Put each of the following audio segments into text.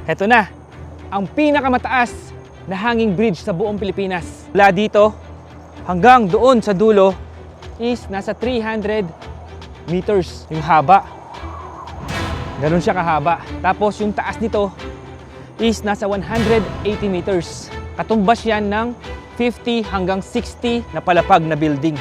Heto na, ang pinakamataas na hanging bridge sa buong Pilipinas. Mula dito hanggang doon sa dulo is nasa 300 meters yung haba. Ganun siya kahaba. Tapos yung taas nito is nasa 180 meters. Katumbas yan ng 50 hanggang 60 na palapag na building.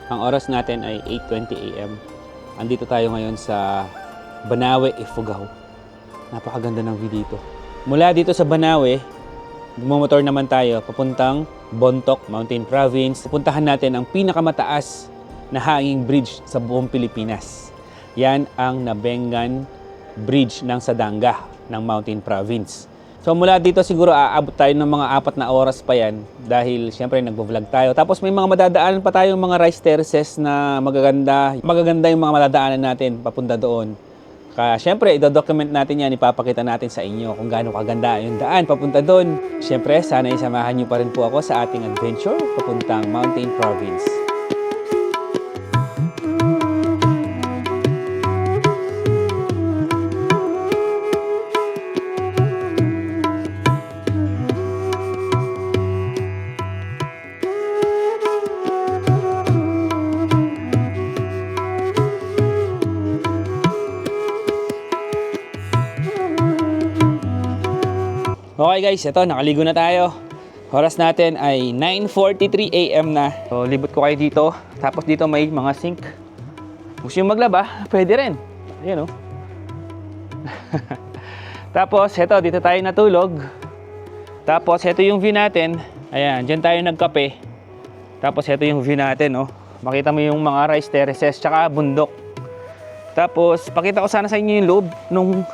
Ang oras natin ay 8:20 AM. Andito tayo ngayon sa Banawe, Ifugao. Napakaganda ng view dito. Mula dito sa Banawe, bumomotor naman tayo papuntang Bontoc, Mountain Province. Pupuntahan natin ang pinakamataas na hanging bridge sa buong Pilipinas. Yan ang Nabengan Bridge ng Sadanga ng Mountain Province. So mula dito siguro aabot tayo ng mga 4 na oras pa yan dahil syempre nagbo-vlog tayo. Tapos may mga madadaanan pa tayong mga rice terraces na magaganda. Magaganda yung mga madadaanan natin papunta doon. Kaya syempre i-document natin yan, ipapakita natin sa inyo kung gaano kaganda yung daan papunta doon. Syempre sana isamahan niyo pa rin po ako sa ating adventure papuntang Mountain Province. Okay guys, ito nakaligo na tayo. Oras natin ay 9:43 AM na. So libot ko kayo dito. Tapos dito may mga sink. Gusto yung maglaba, pwede rin. Ayan o. Tapos ito, dito tayo natulog. Tapos ito yung view natin. Ayan, dyan tayo nagkape. Tapos ito yung view natin, oh. Makita mo yung mga rice terraces tsaka bundok. Tapos pakita ko sana sa inyo yung loob nung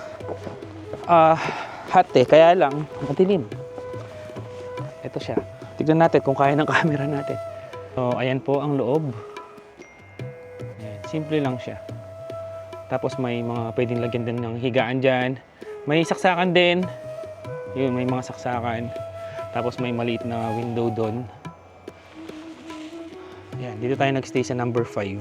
hot kaya lang madilim. Ito siya. Tignan natin kung kaya ng camera natin. So ayan po ang loob. Ayan, simple lang siya. Tapos may mga pwedeng lagyan din ng higaan dyan. May saksakan din. Yun, may mga saksakan. Tapos may maliit na window doon. Ayan, dito tayo nagstay sa number 5.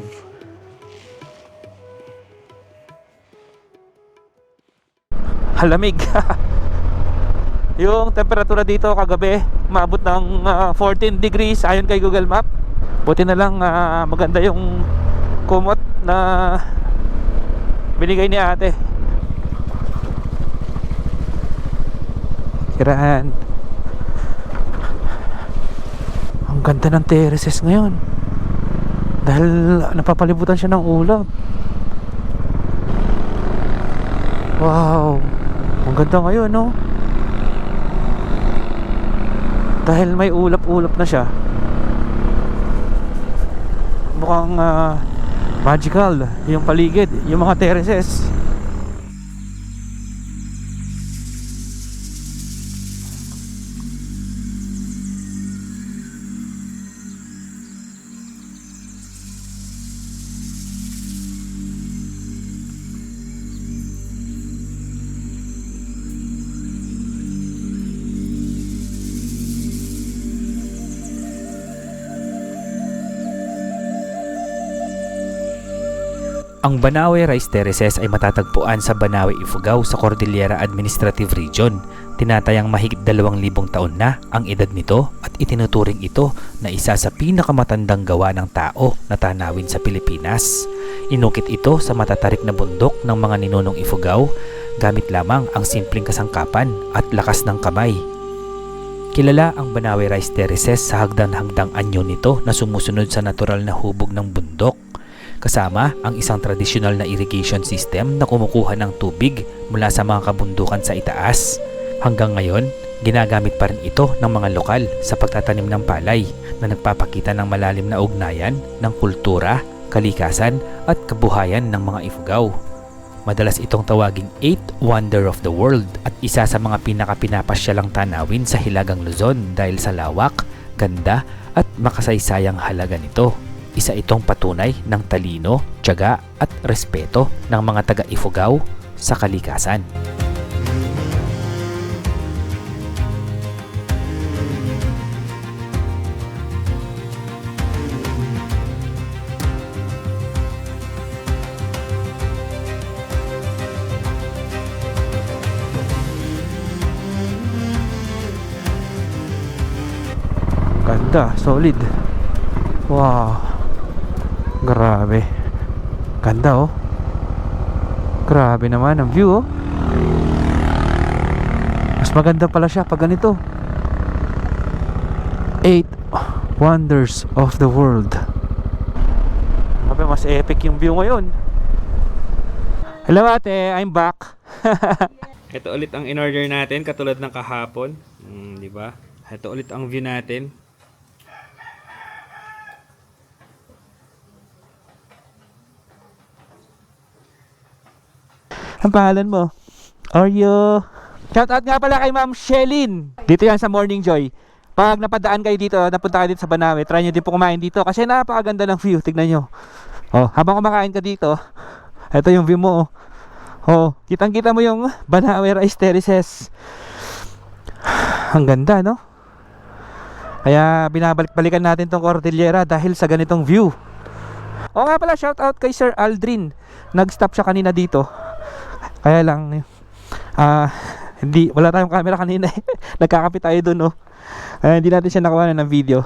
Halamig. Yung temperatura dito kagabi maabot ng 14 degrees ayon kay Google Map. Buti na lang maganda yung kumot na binigay ni ate. Kiraan. Ang ganda ng terraces ngayon dahil napapalibutan siya ng ulap. Wow, ang ganda ngayon, no? Dahil may ulap-ulap na siya, mukhang magical yung paligid, yung mga terraces. Ang Banawe Rice Terraces ay matatagpuan sa Banawe, Ifugao sa Cordillera Administrative Region. Tinatayang mahigit 2,000 taon na ang edad nito at itinuturing ito na isa sa pinakamatandang gawa ng tao na tanawin sa Pilipinas. Inukit ito sa matatarik na bundok ng mga ninunong Ifugao gamit lamang ang simpleng kasangkapan at lakas ng kamay. Kilala ang Banawe Rice Terraces sa hagdan-hagdang anyo nito na sumusunod sa natural na hubog ng bundok, kasama ang isang tradisyonal na irrigation system na kumukuha ng tubig mula sa mga kabundukan sa itaas. Hanggang ngayon, ginagamit pa rin ito ng mga lokal sa pagtatanim ng palay na nagpapakita ng malalim na ugnayan ng kultura, kalikasan at kabuhayan ng mga Ifugao. Madalas itong tawaging 8th Wonder of the World at isa sa mga pinakapinapasyalang tanawin sa Hilagang Luzon dahil sa lawak, ganda at makasaysayang halaga nito. Isa itong patunay ng talino, tiyaga at respeto ng mga taga-Ifugao sa kalikasan. Ganda, solid. Wow. Grabe. Ganda oh. Grabe naman ang view oh. Mas maganda pala siya pag ganito. 8 Wonders of the World. Grabe, mas epic yung view ngayon. Hello ate, I'm back. Ito ulit ang in-order natin katulad ng kahapon. Di ba? Ito ulit ang view natin. Ang pangalan mo? Oreo. Shoutout nga pala kay Ma'am Shelin. Dito yan sa Morning Joy. Pag napadaan kayo dito, napunta kayo dito sa Banawe, try nyo din po kumain dito kasi napakaganda ng view. Tignan nyo. Oh, habang kumakain ka dito, ito yung view mo. Oh, kitang-kita mo yung Banawe Rice Terraces. Ang ganda, no? Kaya binabalik-balikan natin tong Cordillera dahil sa ganitong view. O nga pala, shoutout kay Sir Aldrin. Nag-stop siya kanina dito. Kaya lang wala tayong camera kanina eh. Nagkakapit tayo dun oh. Hindi natin siya nakuha ng video.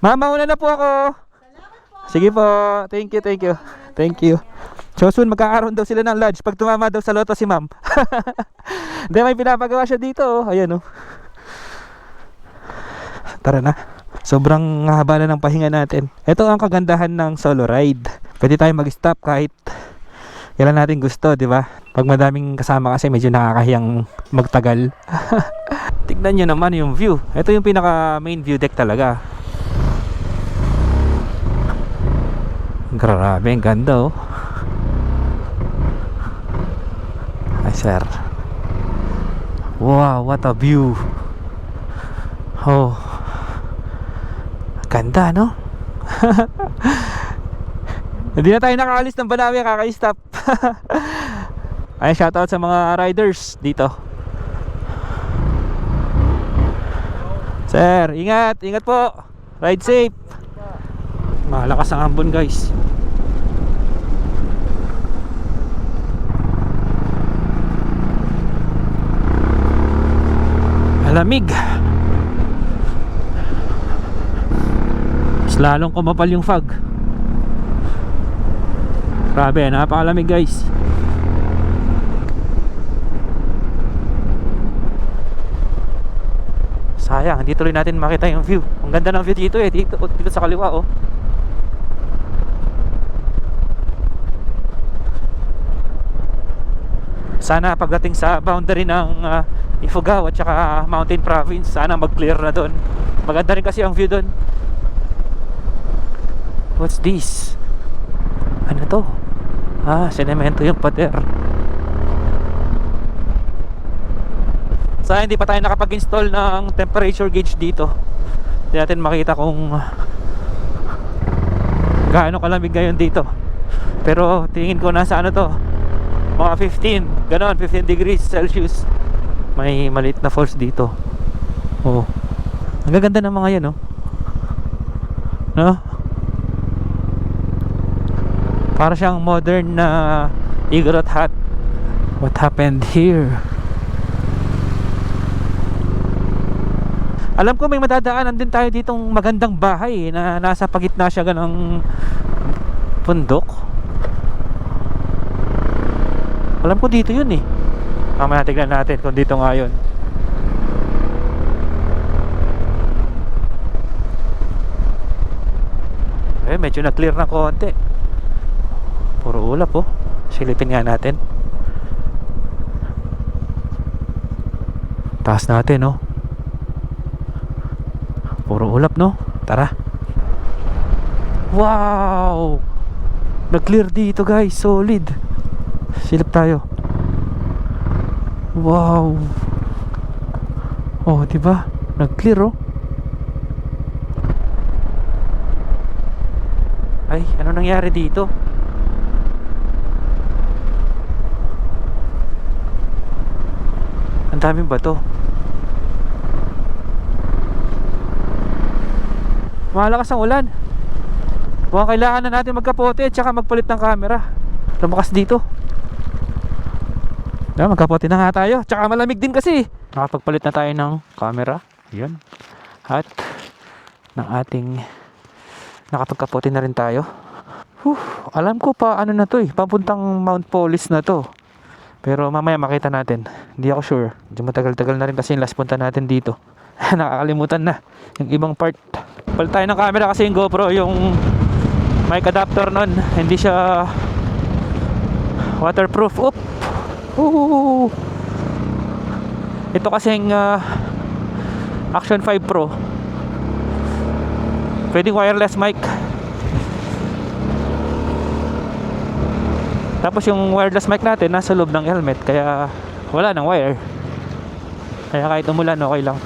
Mama, una na po ako. Sige po. Thank you. Thank you. So soon magkakaroon daw sila ng lodge pag tumama daw sa loto si ma'am. Hindi, may pinapagawa siya dito oh. Ayan oh. Tara na. Sobrang haba na ng pahinga natin. Ito ang kagandahan ng solo ride. Pwede tayo mag-stop kahit kailan natin gusto, di ba? Pag madaming kasama kasi medyo nakakahiyang magtagal. Tignan nyo naman yung view. Ito yung pinaka main view deck talaga. Grabe, ang ganda oh. Ay sir. Wow, what a view. Oh. Ganda, no? Hindi na tayo nakaalis ng Banawe, kaka-stop. Ay, shoutout sa mga riders dito. Sir, ingat po. Ride safe. Malakas ang ambon, guys. Malamig. Mas lalong kumapal yung fog. Grabe, napakalamig guys. Sayang, hindi tuloy natin makita yung view. Ang ganda ng view dito eh, dito sa kaliwa oh. Sana pagdating sa boundary ng Ifugao at saka Mountain Province, sana mag-clear na doon. Maganda rin kasi ang view doon. What's this? Ano to? Sinemento yung pader. Sayang hindi pa tayo nakapag-install ng temperature gauge dito. Hindi natin makita kung gaano kalamig ngayon dito. Pero tingin ko nasa ano to, mga 15, ganon, 15 degrees Celsius. May maliit na falls dito. Oh. Ang gaganda ng mga yan, no? Para siyang modern na Igorot hut. What happened here? Alam ko may madadaanan din tayo ditong magandang bahay na nasa pagitna siya ganang bundok. Alam ko dito yun eh. Mamaya tignan natin kung dito nga yun. Medyo na clear na konti. Puro ulap oh. Silipin nga natin. Taas natin oh. Puro ulap no. Tara. Wow, nag-clear dito guys. Solid. Silip tayo. Wow. Oh, diba? Nag-clear oh. Ay, ano nangyari dito? Ang daming bato. Malakas ang ulan. Mukhang kailangan na natin magkapote at saka magpalit ng camera. Lumakas dito. Magkapote na nga tayo. Tsaka malamig din kasi. Nakapagpalit na tayo ng camera. Yun. At ng ating nakapagkapote na rin tayo. Alam ko pa ano na to eh. Papuntang Mount Polis na to. Pero mamaya makita natin. Hindi ako sure. Medyo matagal-tagal na rin kasi yung last punta natin dito. Nakakalimutan na yung ibang part. Palit tayo ng camera kasi yung GoPro, yung mic adapter nun, hindi siya waterproof. Oop! Ito kasing Action 5 Pro, pwedeng wireless mic. Tapos yung wireless mic natin nasa loob ng helmet, kaya wala ng wire. Kaya kahit umulan okay lang.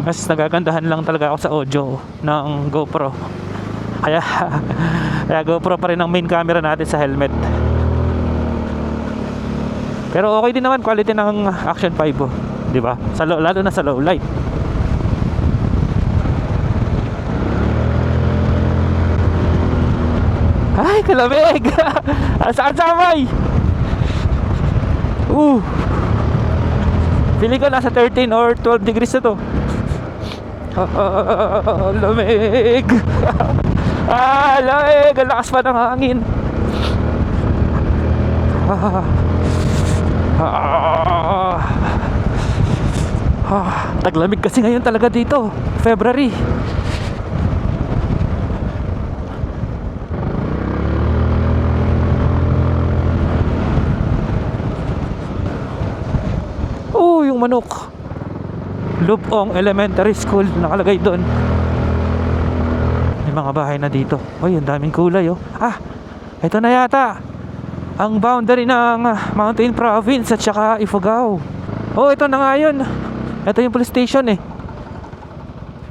Mas nagagandahan lang talaga ako sa audio ng GoPro. Kaya GoPro pa rin ang main camera natin sa helmet. Pero okay din naman quality ng Action 5 oh, 'di ba? Lalo na sa low light. Ay, kalamig. Saan samay? Feeling ko nasa 13 or 12 degrees na to. Lamig. Lamig. Ang lakas pa ng hangin. Taglamig kasi ngayon talaga dito, February. Yung manok, Lubong Elementary School nakalagay doon. May mga bahay na dito. Ang daming kulay oh. Ito na yata ang boundary ng Mountain Province at saka Ifugao. Ito na nga yun. Ito yung police station eh.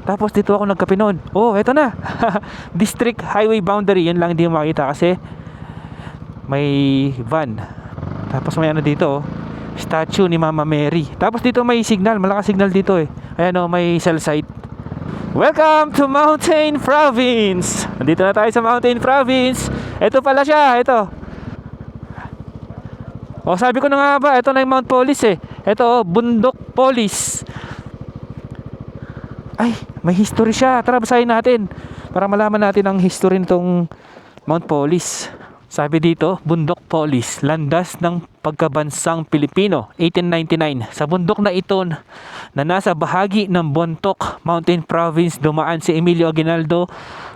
Tapos dito ako nagkape noon. Ito na. District Highway Boundary. Yun lang hindi mo makita kasi may van. Tapos may ano dito statue ni Mama Mary. Tapos dito may signal, malakas signal dito eh. Ayan may cell site. Welcome to Mountain Province. Nandito na tayo sa Mountain Province. Ito pala siya, ito. Sabi ko na nga ba, ito na yung Mount Polis eh. Ito, Bundok Polis. Ay, may history siya. Tara, basahin natin para malaman natin ang history nitong Mount Polis. Sabi dito, Bundok Polis, landas ng pagkabansang Pilipino, 1899. Sa bundok na ito na nasa bahagi ng Bontoc Mountain Province, dumaan si Emilio Aguinaldo,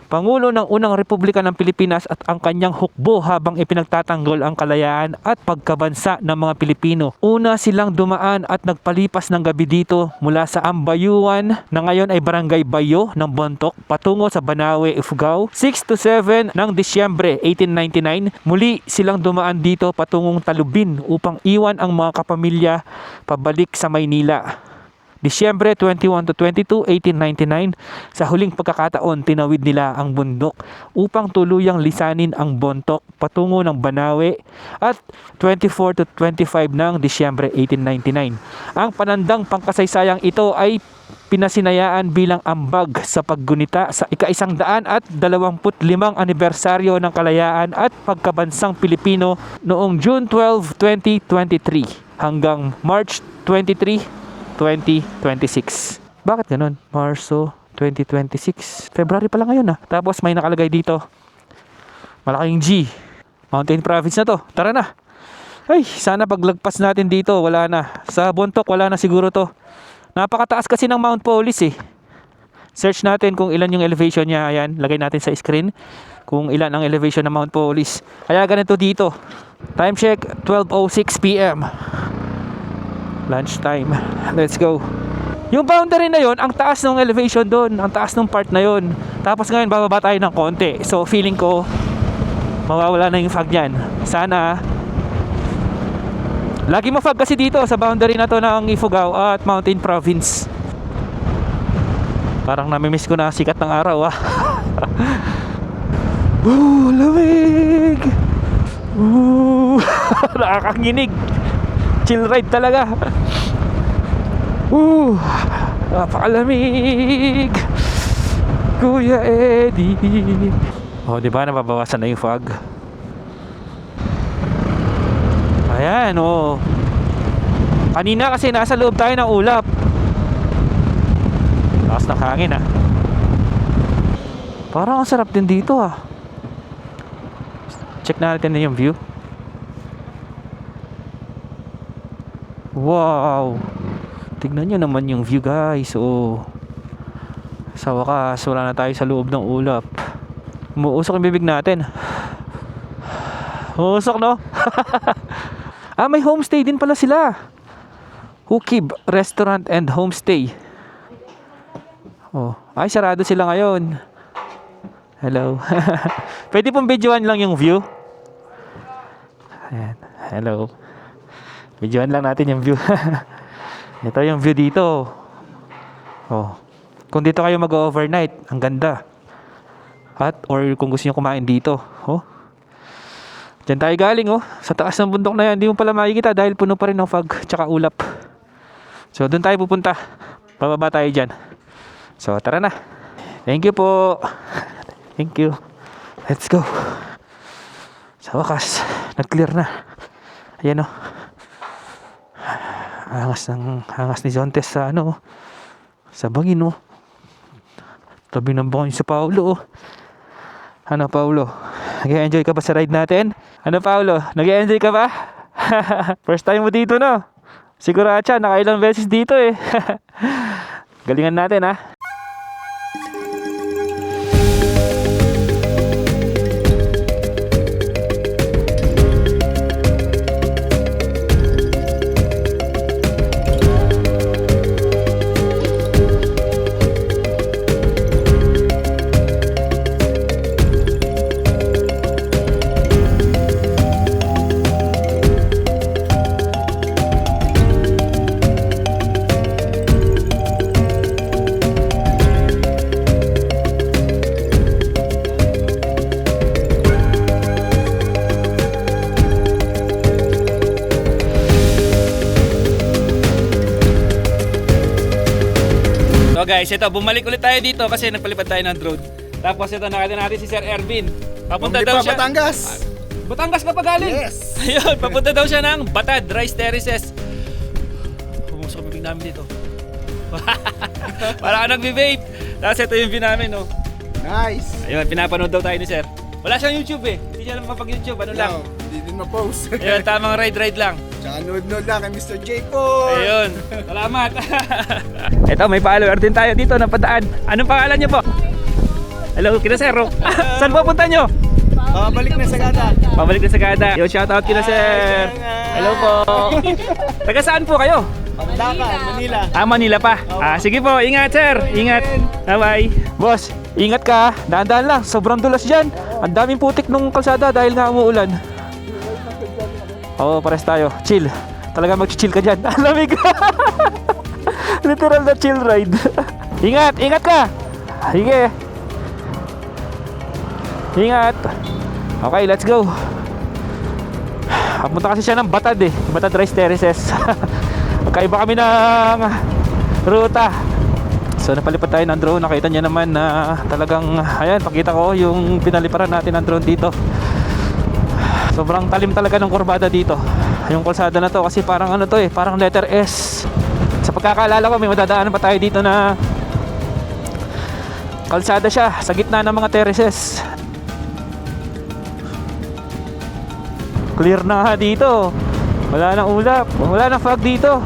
Pangulo ng unang Republika ng Pilipinas, at ang kanyang hukbo habang ipinagtatanggol ang kalayaan at pagkabansa ng mga Pilipino. Una silang dumaan at nagpalipas ng gabi dito mula sa Ambayuan na ngayon ay Barangay Bayo ng Bontoc patungo sa Banawe, Ifugao. 6 to 7 ng Disyembre 1899, muli silang dumaan dito patungong Talubin upang iwan ang mga kapamilya pabalik sa Maynila. Disyembre 21 to 22, 1899, sa huling pagkakataon tinawid nila ang bundok upang tuluyang lisanin ang Bontoc patungo ng Banawe at 24 to 25 ng Disyembre 1899. Ang panandang pangkasaysayang ito ay pinasinayaan bilang ambag sa paggunita sa ika-125 anibersaryo ng kalayaan at pagkabansang Pilipino noong June 12, 2023 hanggang March 23, 2026. Bakit ganun? Marso 2026. February pa lang ngayon ah. Tapos may nakalagay dito. Malaking G. Mountain Province na to. Tara na. Ay, sana paglagpas natin dito, wala na. Sa Bontoc, wala na siguro to. Napakataas kasi ng Mount Polis eh. Search natin kung ilan yung elevation niya. Ayan, lagay natin sa screen kung ilan ang elevation ng Mount Polis. Kaya ganito dito. Time check, 12:06 PM. Lunch time. Let's go. Yung boundary na yon, ang taas ng elevation doon, ang taas ng part na yon. Tapos ngayon bababa tayo ng konti. So feeling ko mawawala na yung fog niyan. Sana. Lagi ma-fog kasi dito sa boundary na to ng Ifugao at Mountain Province. Parang namimiss ko na sikat ng araw ah. Lamig. Nakakanginig. Chill ride talaga. Napakalamig. Kuya Eddie. Oh, di ba nababawasan na yung fog? Ayan, oh. Kanina kasi nasa loob tayo ng ulap. Lakas ng hangin, ah. Parang ang sarap din dito, ah. Check natin na yung view. Wow. Tignan nyo naman yung view, guys. Oh. Sa wakas, wala na tayo sa loob ng ulap. Umuusok yung bibig natin. Umuusok, no? May homestay din pala sila. Hukib Restaurant and Homestay. Oh, ay sarado sila ngayon. Hello. Pwede pong videoan lang yung view. Ayan. Hello. Videoan lang natin yung view. Ito yung view dito. Oh. Kung dito kayo mag-overnight, ang ganda. At or kung gusto niyo kumain dito, oh. Diyan tayo galing, oh. Sa taas ng bundok na yan, hindi mo pala makikita dahil puno pa rin ng fog tsaka ulap. So doon tayo pupunta. Bababa tayo diyan. So tara na. Thank you po. Thank you. Let's go. Sa wakas, nag-clear na. Ayan, oh. Hangas ni Zontes sa ano, sa bangin, oh. Tabi ng bangin sa Paulo, oh. Ano, Paulo? Nag-enjoy ka ba sa ride natin? Ano, Paulo? Nag-enjoy ka ba? First time mo dito, no? Siguro atya, nakailang beses dito eh. Galingan natin, ha? So guys, ito, bumalik ulit tayo dito kasi nagpalipad tayo ng drone. Tapos ito, nakita natin si Sir Ervin. Papunta daw siya. Batangas. Batangas ka pa galing? Yes. Ayun, papunta daw siya ng Batad Rice Terraces. Pumusok ang bibig namin dito. Para ka nagbe-vape. Tapos ito yung view namin, no? Nice. Ayun, pinapanood daw tayo ni Sir. Wala siyang YouTube eh. Hindi siya lang mapag-YouTube. Ano lang? Hindi din ma-post. Ayun, tamang ride lang. Tsaka nood-nood lang kay Mr. J4. Ayun, salamat. Ito, may follower din tayo dito na padaan. Anong pangalan niyo po? Hello, Kinasero. Saan po punta nyo? Balik na sa gata. Pabalik na sa Gada. Yo, shoutout Kinasir. Hello po. Taga saan po kayo? Pandakan, Manila. Manila pa. Sige po, ingat sir. Ingat. Bye-bye. Boss, ingat ka. Dahan-dahan lang. Sobrang dulas dyan. Ang daming putik nung kalsada dahil nga umuulan. Oo, pares tayo. Chill. Talaga mag-chill ka dyan. Lamig. Literal na chill ride. Ingat, ingat ka. Sige. Ingat. Okay, let's go. Papunta kasi siya ng Batad eh. Batad Rice Terraces. Magkaiba kami ng ruta. So napalipad tayo ng drone. Nakita niya naman na talagang, ayan, pakita ko yung pinaliparan natin ng drone dito. Sobrang talim talaga ng kurbada dito. Yung kalsada na to kasi parang ano to eh, parang letter S. Sa pagkakaalala ko may madadaanan pa tayo dito na kalsada siya sa gitna ng mga terraces. Clear na nga dito. Wala nang ulap, wala nang fog dito.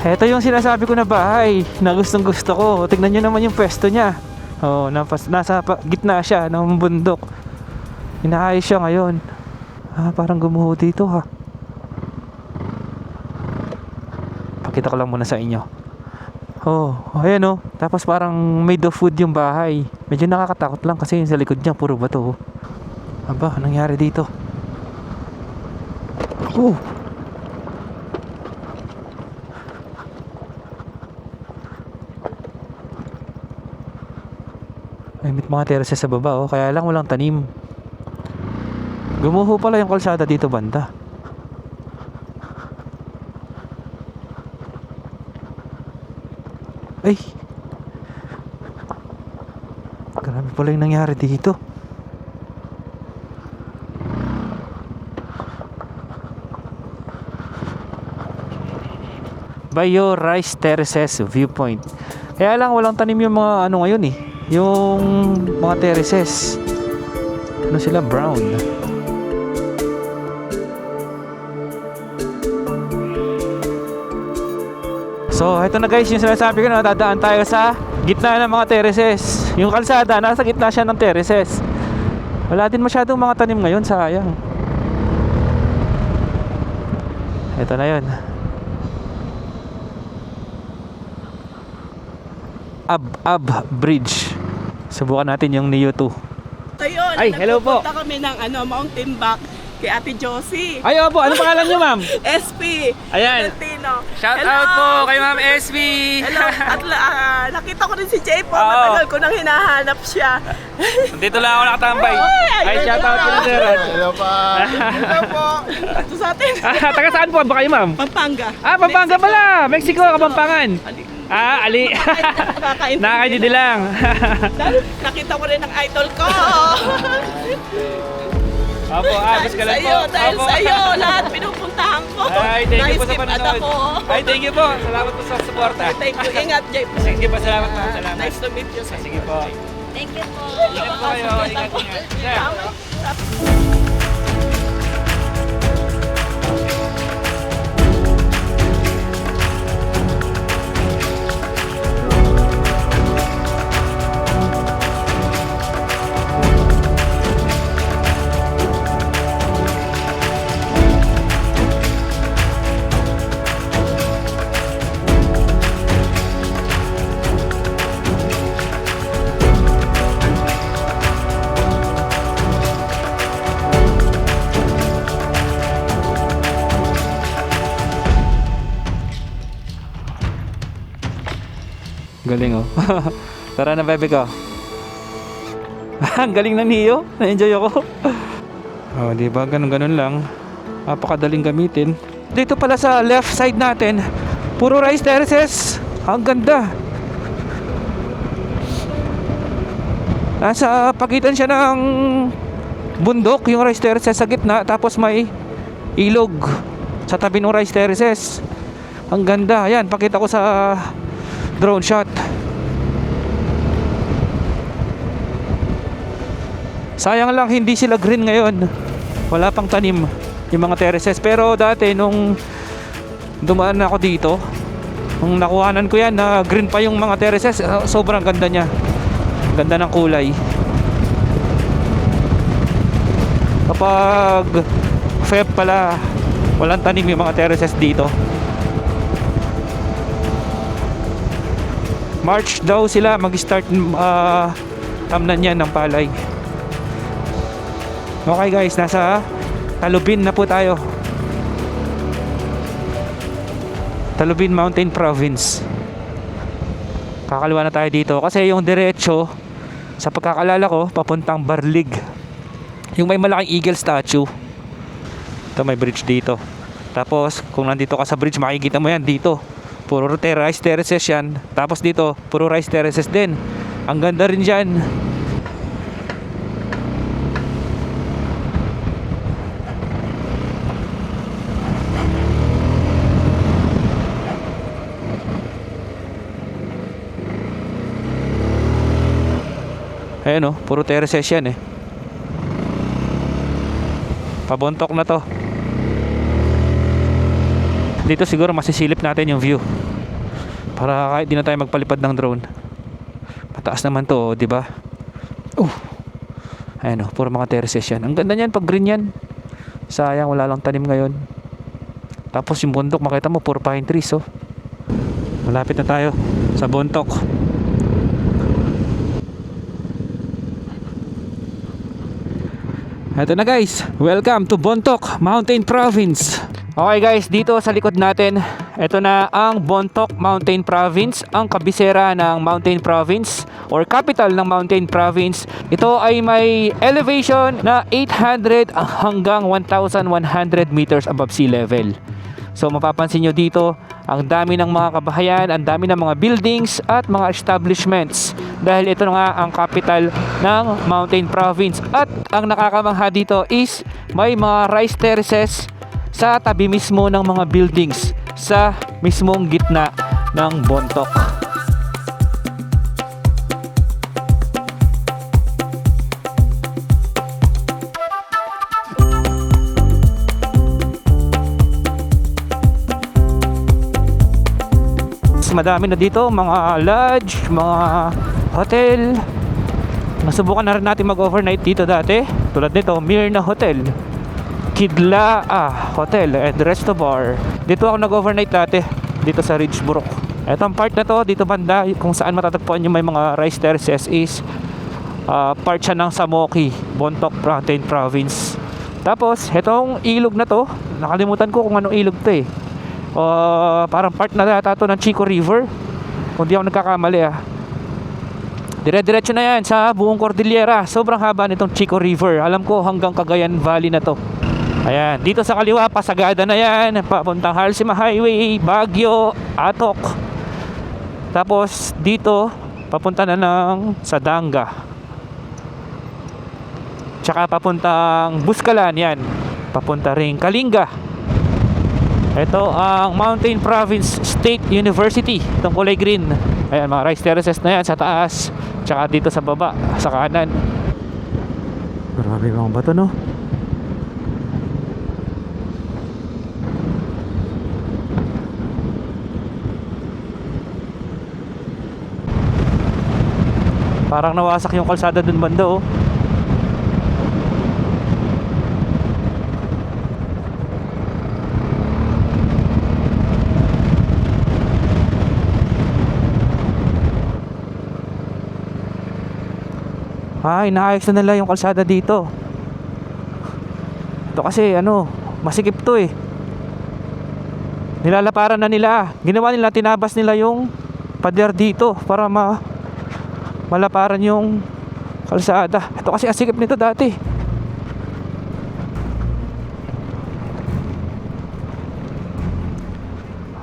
Ito yung sinasabi ko na bahay na gustong gusto ko. Tignan nyo naman yung pwesto niya. Oh, nasa gitna siya ng bundok. Inaayos siya ngayon. Parang gumuho dito ha. Pakita ko lang muna sa inyo. Oh, ayan oh. Tapos parang made of wood yung bahay. Medyo nakakatakot lang kasi yung sa likod niya puro bato. Aba, anong nangyari dito? Oh. Ay, may mga terraces sa baba oh. Kaya lang walang tanim. Gumuho pala yung kalsada dito banda. Ay, grabe pala yung nangyari dito. Bayo Rice Terraces Viewpoint. Kaya lang walang tanim yung mga ano ngayon eh. Yung mga terraces. Ano sila? Brown. So, ito na guys, yung sinasabi ko na dadaan tayo sa gitna ng mga terraces. Yung kalsada, nasa gitna siya ng terraces. Wala din masyadong mga tanim ngayon, sayang. Ito na yun. Ab Bridge. Subukan natin yung Neo 2. Ayun, Ay, hello po. nagpupunta kami ng Mountain Back kay Ate Josie. Ay, opo. Ano pangalan niyo, ma'am? SP. Ayan. Valentino. Shout Hello. out po kay Ma'am SB. Hello. At nakita ko rin si Jay po. Oo. Matagal ko nang hinahanap siya. Dito lang ako nakatambay. Ay, shout out po na sir. Hello pa. Hello po. Ito sa atin. Taga saan po ba kayo, ma'am? Pampanga. Pampanga pala. Mexico, Kapampangan. Ali. Nakakaintindi. Nakakaintindi lang. Nakita ko rin ang idol ko. Opo, abos ka lang po. Dahil Opo. sa'yo, lahat pinupuntahan ko. Ay, thank you po sa Naisip at panonood. ako. Ay, thank you po. Salamat po sa suporta. Thank you. Ingat, Jay. Sige po, salamat po. Salamat. Nice to meet you. Sige po. Thank you po. Ingat po kayo. Ingat. Sir. Galing oh. Tara na bebe ko. Ang galing ng Neo. Na-enjoy ako. Oh, di ba? Ganun lang. Napakadaling gamitin. Dito pala sa left side natin, puro rice terraces. Ang ganda. Nasa pagitan siya ng bundok, yung rice terraces sa gitna, tapos may ilog sa tabi ng rice terraces. Ang ganda. Ayan, pakita ko sa drone shot. Sayang lang hindi sila green ngayon. Wala pang tanim yung mga terraces. Pero dati nung dumaan ako dito, nung nakuhanan ko yan na green pa yung mga terraces, sobrang ganda niya. Ganda ng kulay. Kapag Feb pala, walang tanim yung mga terraces dito. March daw sila mag-start tamnan yan ng palay. Okay guys, nasa Talubin na po tayo. Talubin Mountain Province. Kakaliwa na tayo dito kasi yung diretso sa pagkakalala ko papuntang Barlig, yung may malaking eagle statue. Ito may bridge dito. Tapos kung nandito ka sa bridge makikita mo yan dito. Puro rice terraces yan. Tapos dito puro rice terraces din. Ang ganda rin dyan. Ayan o, puro terraces yan eh. Pabuntok na to. Dito siguro masisilip natin yung view. Para kahit di na tayo magpalipad ng drone. Mataas naman to, di ba? Ayan o, puro mga terraces yan. Ang ganda niyan pag green yan. Sayang wala lang tanim ngayon. Tapos yung bundok makita mo puro pine trees oh. Malapit na tayo sa bundok. Ito na guys, welcome to Bontoc Mountain Province. Okay guys, dito sa likod natin, ito na ang Bontoc Mountain Province, ang kabisera ng Mountain Province or capital ng Mountain Province. Ito ay may elevation na 800 hanggang 1,100 meters above sea level. So mapapansin nyo dito, ang dami ng mga kabahayan, ang dami ng mga buildings at mga establishments. Dahil ito nga ang capital ng Mountain Province. At ang nakakamangha dito is may mga rice terraces sa tabi mismo ng mga buildings sa mismong gitna ng Bontoc. Madami na dito mga lodge, mga hotel. Nasubukan na rin natin mag-overnight dito dati. Tulad nito, Myrna Hotel, Kidlaa Hotel and Resto Bar. Dito ako nag-overnight dati, dito sa Ridgebrook. Etong part na to, dito banda, kung saan matatagpuan yung may mga rice terraces is part siya ng Samoki, Bontoc Mountain Province. Tapos, etong ilog na to, nakalimutan ko kung anong ilog to eh. Parang part na yata to ng Chico River, kung di ako nagkakamali ah. Dire-diretso na yan sa buong Cordillera. Sobrang haba nitong Chico River. Alam ko hanggang Cagayan Valley na to. Ayan, dito sa kaliwa pasagada na yan, papuntang Halsima Highway, Baguio, Atok. Tapos dito papunta na ng Sadanga, tsaka papuntang Buscalan yan, papunta rin Kalinga. Ito ang Mountain Province State University, itong kulay green. Ayan, mga rice terraces na yan sa taas, tsaka dito sa baba, sa kanan. Marami mga bato no. Parang nawasak yung kalsada dun banda oh. Inaayos na nila yung kalsada dito. Ito kasi masikip to eh. Nilalaparan na nila. Ginawa nila, tinabas nila yung pader dito para malaparan yung kalsada. Ito kasi asikip nito dati.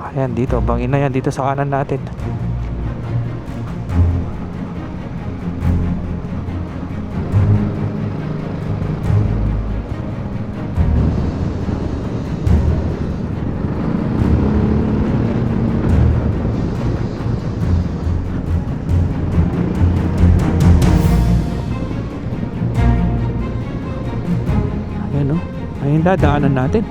Ayan dito, bangin na yan dito sa kanan natin. Ayun dadaanan natin.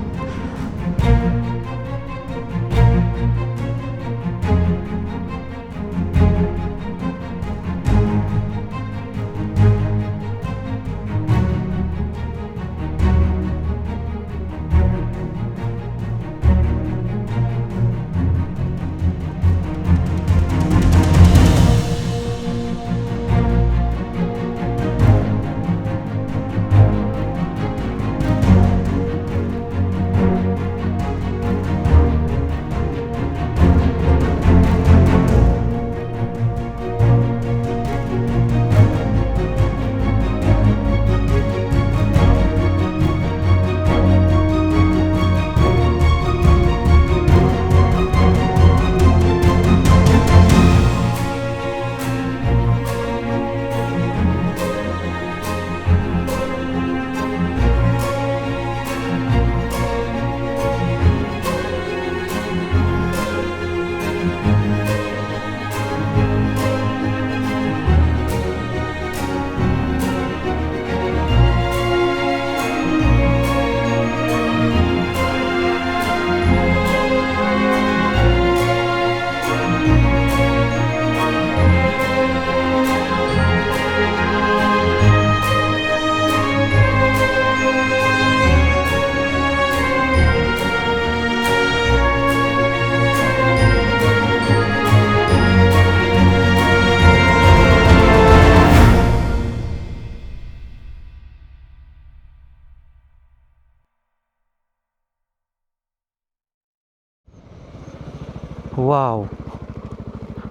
Wow.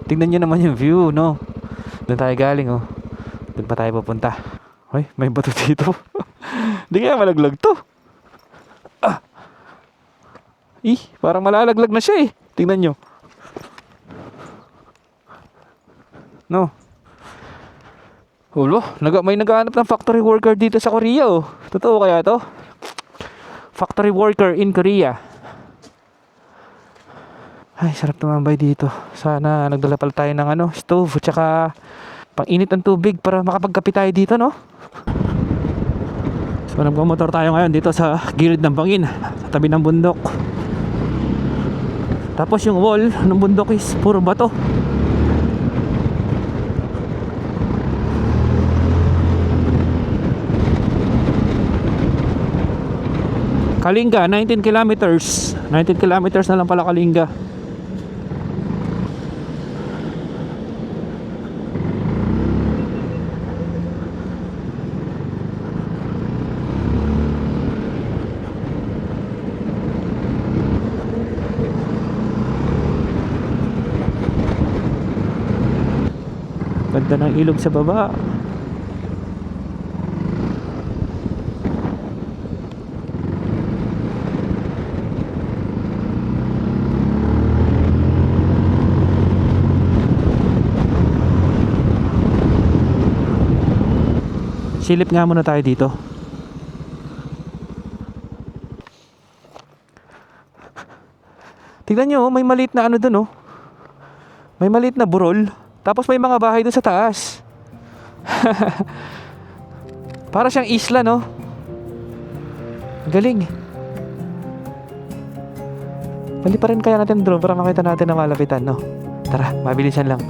Tingnan nyo naman yung view, no? Doon tayo galing, oh. Doon pa tayo pupunta. Ay, may bato dito. Hindi kaya malaglag to. Parang malalaglag na siya eh. Tingnan nyo. No. Ulo, may naghahanap ng factory worker dito sa Korea, oh. Totoo kaya to? Factory worker in Korea. Ay, sarap tumambay dito. Sana nagdala pala tayo ng stove at saka pang-init ng tubig para makapagkape tayo dito, no? So, nagmamotor tayo ngayon dito sa gilid ng bangin, sa tabi ng bundok. Tapos yung wall ng bundok is puro bato. Kalinga, 19 kilometers. 19 kilometers na lang pala Kalinga. Ganda ng ilog sa baba. Silip nga muna tayo dito. Tignan nyo, may maliit na dun, oh. May maliit na burol. Tapos may mga bahay doon sa taas. Para siyang isla, no? Galing. Bali pa rin kaya natin drone para makita natin na malapitan, no? Tara, mabilisan lang.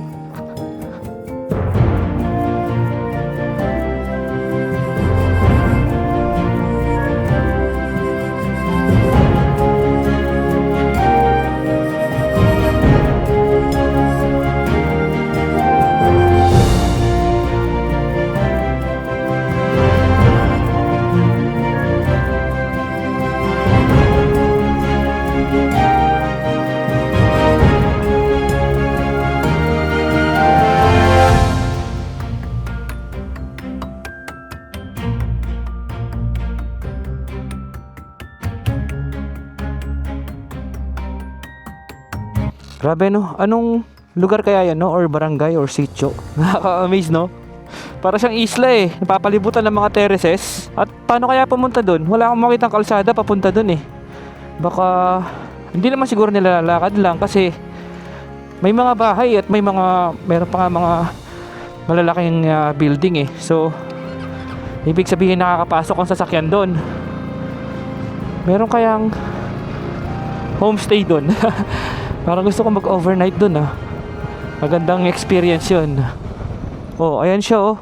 Grabe, no? Anong lugar kaya yan, no? Or barangay or sitio? Nakaka-amaze, no? Para siyang isla eh. Napapalibutan ng mga terraces. At paano kaya pumunta doon? Wala akong makitang kalsada papunta doon eh. Baka hindi naman siguro nila lalakad lang kasi may mga bahay at meron pa nga mga malalaking building eh. So ibig sabihin nakakapasok ang sasakyan doon. Meron kayang homestay doon. Parang gusto ko mag-overnight dun ah. Magandang experience yun. Oh, ayan siya oh.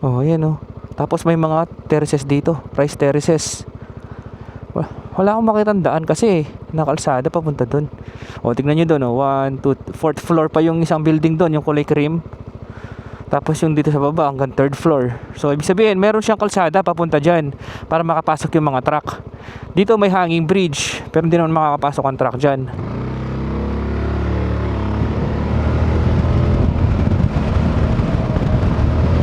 Oh, ayan oh. Tapos may mga terraces dito. Rice terraces. Wala akong makitang daan kasi nakalsada papunta dun. Oh, tignan nyo dun oh. 1, 2, 4th floor pa yung isang building dun. Yung kulay cream. Tapos yung dito sa baba hanggang 3rd floor. So ibig sabihin meron siyang kalsada papunta dyan para makapasok yung mga truck. Dito may hanging bridge pero hindi naman makakapasok ang truck dyan.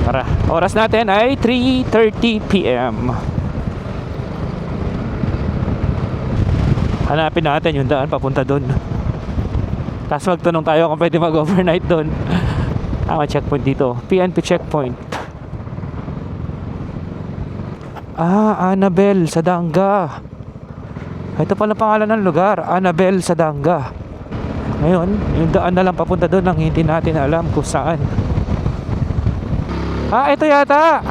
Tara, oras natin ay 3:30 PM. Hanapin natin yung daan papunta doon. Tapos magtanong tayo kung pwede mag-overnight doon. Tama, checkpoint dito. PNP checkpoint. Annabel Sadanga. Ito pala pangalan ng lugar, Annabel Sadanga. Ngayon, yung daan na lang papunta doon ang hindi natin alam kung saan. Ito yata.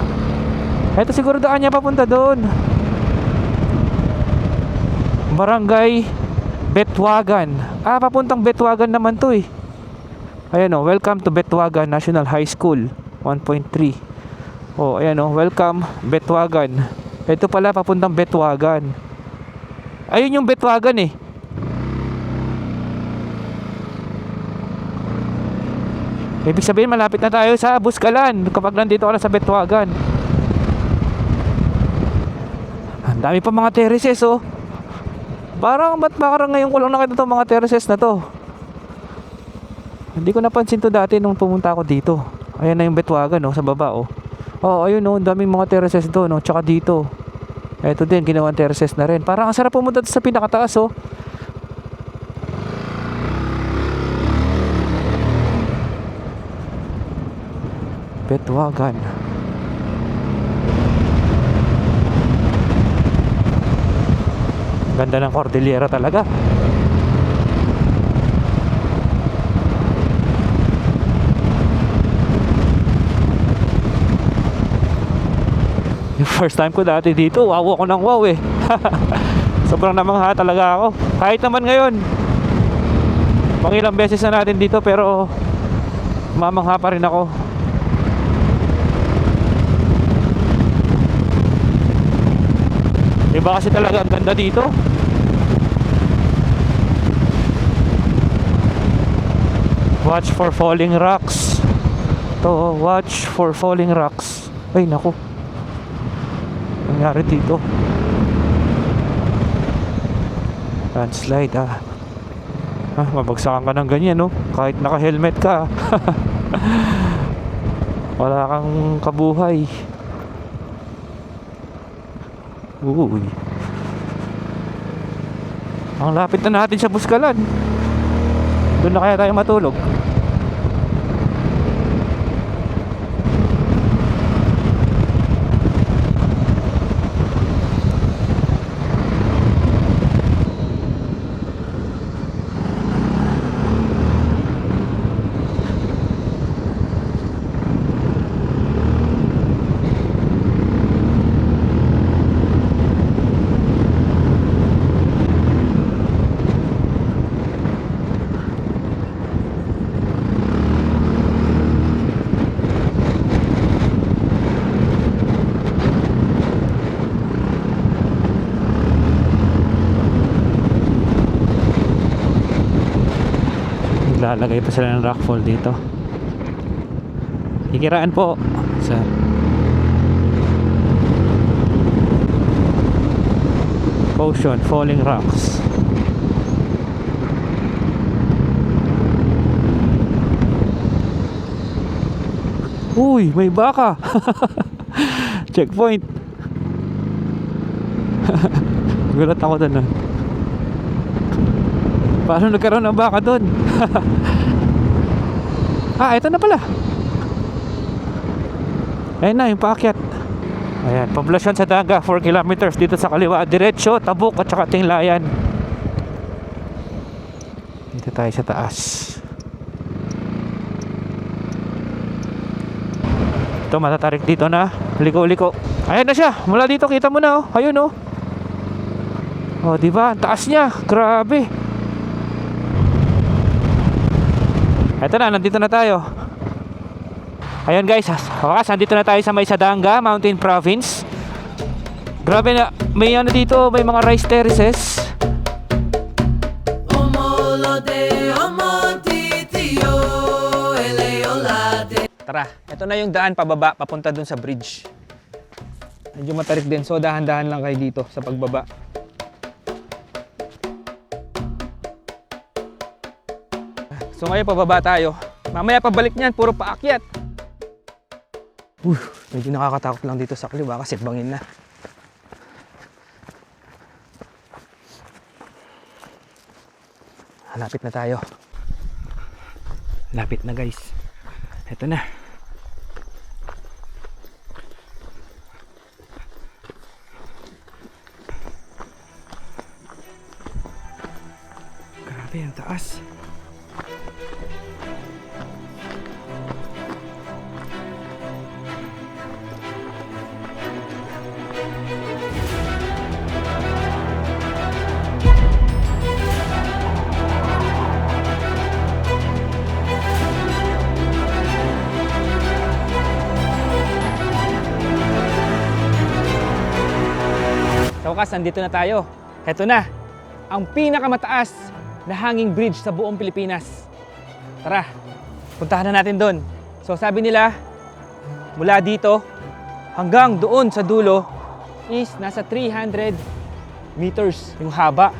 Ito siguro daan niya papunta doon. Barangay Betwagan. Papuntang Betwagan naman to eh. Ayan o, welcome to Betwagan National High School 1.3. Oh, ayan o, welcome Betwagan. Ito pala papuntang Betwagan. Ayun yung Betwagan eh. Ibig sabihin malapit na tayo sa Buskalan kapag nandito ka na sa Betwagan. Ang dami pa mga terraces oh. Parang ngayon ko lang nakita itong mga terraces na to. Hindi ko napansin to dati nung pumunta ako dito. Ayan na yung Betwagan, no, sa baba, oh. Oh, ayun, no, daming mga terraces doon, no, tsaka dito. Ito din, ginawang terraces na rin. Parang ang sarap pumunta sa pinakataas, oh. Betwagan. Ganda ng Cordillera talaga. Yung first time ko dati dito, wow ako ng wow eh. Sobrang namangha talaga ako. Kahit naman ngayon, pangilang beses na natin dito, pero mamangha pa rin ako. Iba kasi talaga ang ganda dito. Watch for falling rocks. To watch for falling rocks. Ay naku, nangyari dito. Landslide mabagsakan ka ng ganyan, no? Kahit naka-helmet ka. Wala kang kabuhay. Uy. Ang lapit na natin sa Buskalan. Doon na kaya tayo matulog? Lalagay pa sila ng rockfall dito. Kikiraan po sa Ocean Falling Rocks. Uy, may baka. Checkpoint. Gulat ako doon. Paano nagkaroon ng baka doon? Ito na pala. Ayun na yung paakyat. Ayan, poblasyon sa Danga 4 kilometers dito sa kaliwa. Diretso, Tabuk at saka Tinglayan. Dito tayo sa taas. Ito, matatarik dito na. Liko-liko. Ayan na siya. Mula dito kita mo na, oh. Ayun, oh. Oh, diba? Ang taas niya. Grabe. Eto na, nandito na tayo. Ayun guys, wakas, nandito na tayo sa may Sadanga Mountain Province. Grabe na, may ano dito, may mga rice terraces. Tara, eto na yung daan pababa, papunta dun sa bridge. Medyo matarik din, so dahan-dahan lang kayo dito sa pagbaba. So ngayon pababa tayo. Mamaya pabalik niyan, puro paakyat. Medyo nakakatakot lang dito sa kaliwa kasi bangin na. Lapit na tayo. Lapit na guys. Ito na. Grabe, ang taas. Sa wakas, nandito na tayo. Heto na, ang pinakamataas na hanging bridge sa buong Pilipinas. Tara, puntahan na natin doon. So sabi nila, mula dito hanggang doon sa dulo is nasa 300 meters yung haba.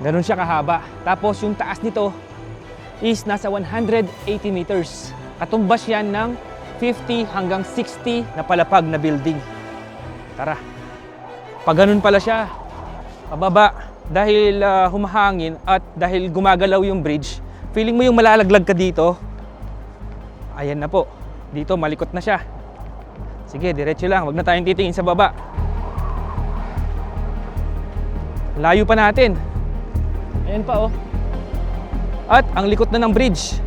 Ganun siya kahaba. Tapos yung taas nito is nasa 180 meters. Katumbas yan ng 50 hanggang 60 na palapag na building. Tara. Pag ganun pala siya, pababa, dahil humahangin at dahil gumagalaw yung bridge, feeling mo yung malalaglag ka dito. Ayan na po. Dito malikot na siya. Sige, diretso lang. Huwag na tayong titingin sa baba. Layo pa natin. Ayan pa oh. At ang likot na ng bridge.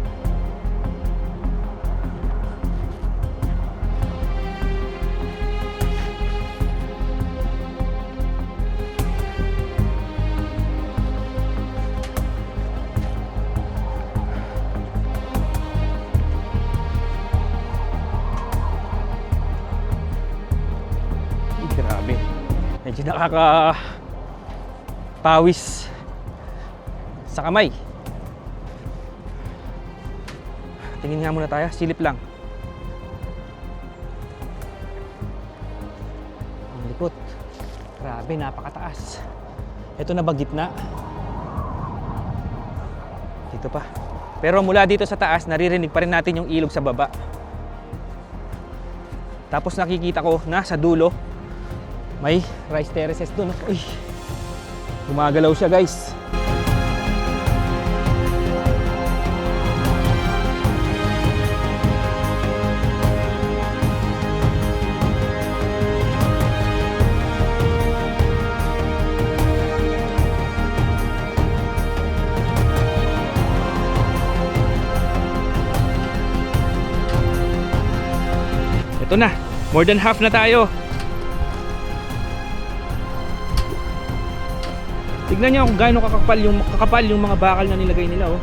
Grabe. Medyo nakaka-pawis sa kamay. Tingin nga muna tayo, silip lang. Ang likot. Grabe, napakataas. Ito na ba gitna? Dito pa. Pero mula dito sa taas, naririnig pa rin natin yung ilog sa baba. Tapos nakikita ko na sa dulo, may rice terraces doon. Uy, gumagalaw siya guys. Ito na, more than half na tayo. Tignan niyo kung gaano kakapal yung mga bakal na nilagay nila oh.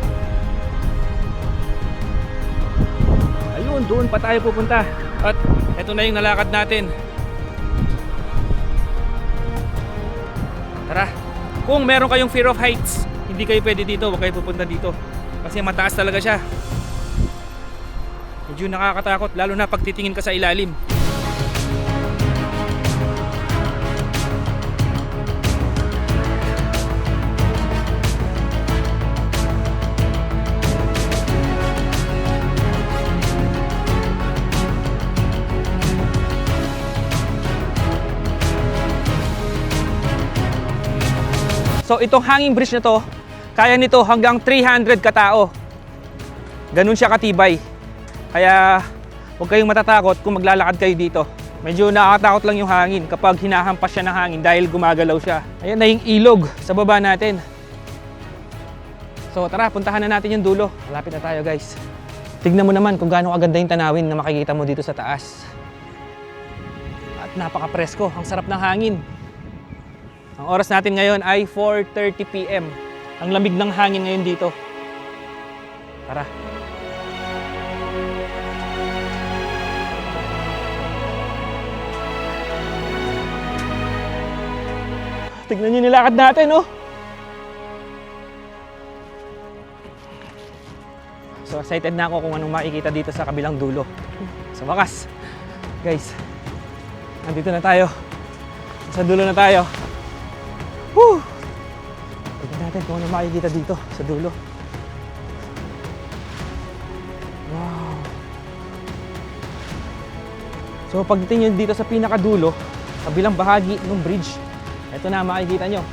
Ayun, doon pa tayo pupunta. At eto na yung nalakad natin. Tara. Kung meron kayong fear of heights, hindi kayo pwede dito, huwag kayo pupunta dito. Kasi mataas talaga siya. Medyo nakakatakot lalo na pag titingin ka sa ilalim. So itong hanging bridge na to, kaya nito hanggang 300 katao. Ganun siya katibay. Kaya huwag kayong matatakot kung maglalakad kayo dito. Medyo nakakatakot lang yung hangin kapag hinahampas siya ng hangin dahil gumagalaw siya. Ayan na yung ilog sa baba natin. So tara, puntahan na natin yung dulo. Malapit na tayo guys. Tignan mo naman kung gaano kaganda yung tanawin na makikita mo dito sa taas. At napaka-presko, ang sarap ng hangin. Ang oras natin ngayon ay 4:30 PM. Ang lamig ng hangin ngayon dito. Tara. Tignan nyo nilakad natin, oh. So excited na ako kung anong makikita dito sa kabilang dulo. Sa wakas, guys, nandito na tayo. Sa dulo na tayo. Woo! Tignan natin kung ano makikita dito sa dulo. Wow! So pagdating nyo dito sa pinakadulo, kabilang bahagi ng bridge, ito na makikita nyo.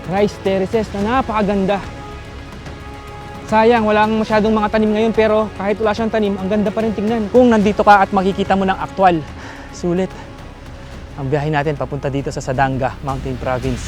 Rice terraces na napakaganda. Sayang, walang masyadong mga tanim ngayon pero kahit wala siyang tanim, ang ganda pa rin tingnan. Kung nandito ka at makikita mo ng aktwal, sulit. Ang biyahe natin papunta dito sa Sadanga Mountain Province.